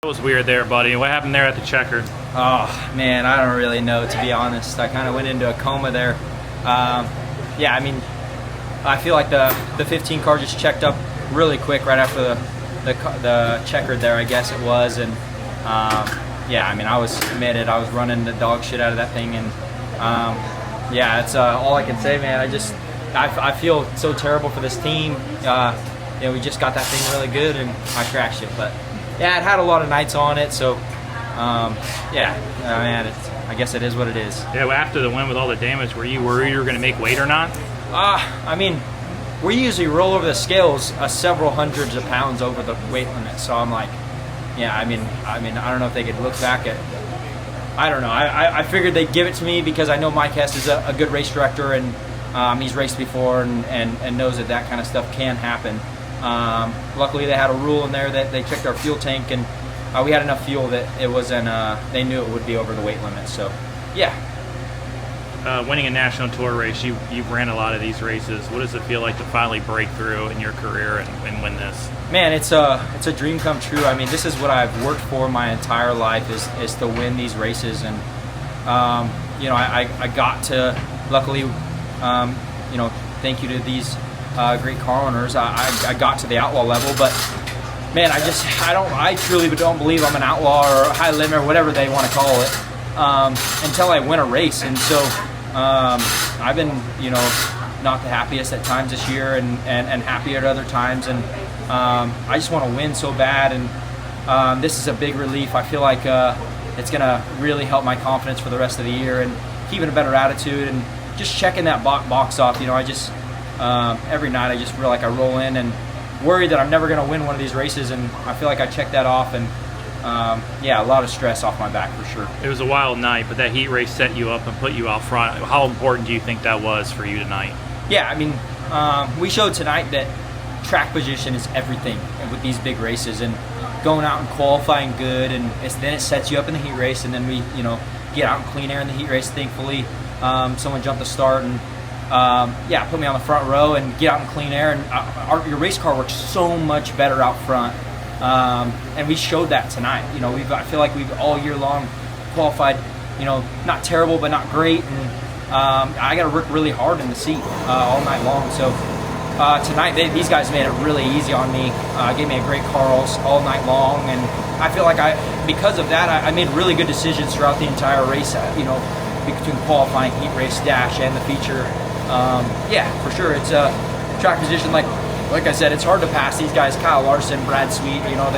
That was weird there, buddy. What happened there at the checkered? Oh, man, I don't really know, to be honest. I kind of went into a coma there. Yeah, I mean, I feel like the 15 car just checked up really quick right after the checkered there, I guess it was. And yeah, I mean, I was committed. I was running the dog shit out of that thing. And yeah, that's all I can say, man. I feel so terrible for this team. You know, we just got that thing really good and I crashed it. But yeah, it had a lot of nights on it, so yeah, man, I guess it is what it is. Yeah, well, after the win with all the damage, were you worried you were going to make weight or not? I mean, we usually roll over the scales several hundreds of pounds over the weight limit, so I'm like, yeah, I mean, I don't know if they could look back at, I don't know. I figured they'd give it to me because I know Mike Hess is a good race director, and he's raced before and knows that kind of stuff can happen. Luckily, they had a rule in there that they checked our fuel tank, and we had enough fuel that it wasn't. They knew it would be over the weight limit. So, yeah. Winning a national tour race, you've ran a lot of these races. What does it feel like to finally break through in your career and win this? Man, it's a dream come true. I mean, this is what I've worked for my entire life is to win these races, and you know, I got to, luckily, you know, thank you to these great car owners, I got to the outlaw level. But man, I truly don't believe I'm an outlaw or a high limit or whatever they want to call it until I win a race. And so I've been, you know, not the happiest at times this year and happy at other times, and I just want to win so bad, and this is a big relief. I feel like it's gonna really help my confidence for the rest of the year and keeping a better attitude and just checking that box off. You know, every night I just feel like I roll in and worry that I'm never going to win one of these races, and I feel like I checked that off, and yeah, a lot of stress off my back for sure. It was a wild night, but that heat race set you up and put you out front. How important do you think that was for you tonight? Yeah, I mean, we showed tonight that track position is everything with these big races, and going out and qualifying good, and then it sets you up in the heat race, and then we, you know, get out in clean air in the heat race. Thankfully, someone jumped the start and yeah, put me on the front row and get out in clean air, and your race car works so much better out front, and we showed that tonight. You know, I feel like we've all year long qualified, you know, not terrible but not great, and I got to work really hard in the seat all night long. So tonight these guys made it really easy on me, gave me a great car all night long, and I feel like because of that I made really good decisions throughout the entire race, you know, between qualifying, heat race, dash, and the feature. Yeah, for sure, it's a track position. Like I said, it's hard to pass these guys. Kyle Larson, Brad Sweet, you know,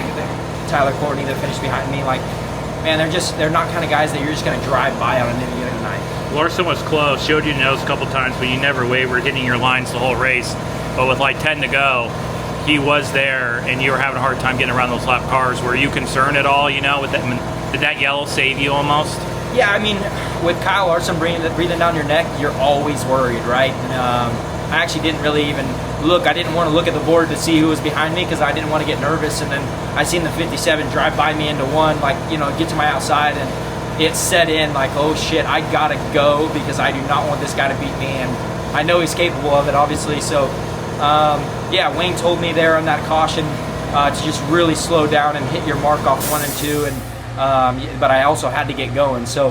Tyler Courtney that finished behind me. Like, man, they're not kind of guys that you're just going to drive by on any given night. Larson was close, showed you nose a couple times, but you never wavered, hitting your lines the whole race. But with like 10 to go, he was there, and you were having a hard time getting around those lap cars. Were you concerned at all? You know, with that, did that yellow save you almost? Yeah, I mean, with Kyle Larson breathing down your neck, you're always worried, right? And, I actually didn't really even look. I didn't want to look at the board to see who was behind me because I didn't want to get nervous. And then I seen the 57 drive by me into one, like, you know, get to my outside, and it set in like, oh shit, I gotta go because I do not want this guy to beat me. And I know he's capable of it, obviously. So, yeah, Wayne told me there on that caution to just really slow down and hit your mark off 1 and 2. And but I also had to get going, so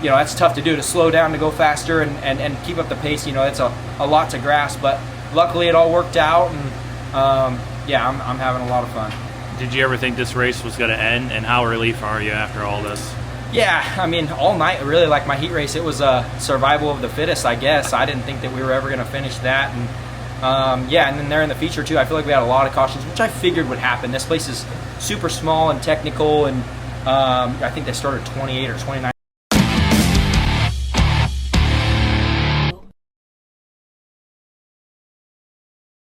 you know, that's tough to do, to slow down, to go faster, and keep up the pace. You know, it's a lot to grasp, but luckily it all worked out, and yeah, I'm having a lot of fun. Did you ever think this race was going to end, and how relief are you after all this? Yeah, I mean, all night, really, like my heat race, it was a survival of the fittest, I guess. I didn't think that we were ever going to finish that, and yeah, and then there in the feature too, I feel like we had a lot of cautions, which I figured would happen. This place is super small and technical, and I think they started 28 or 29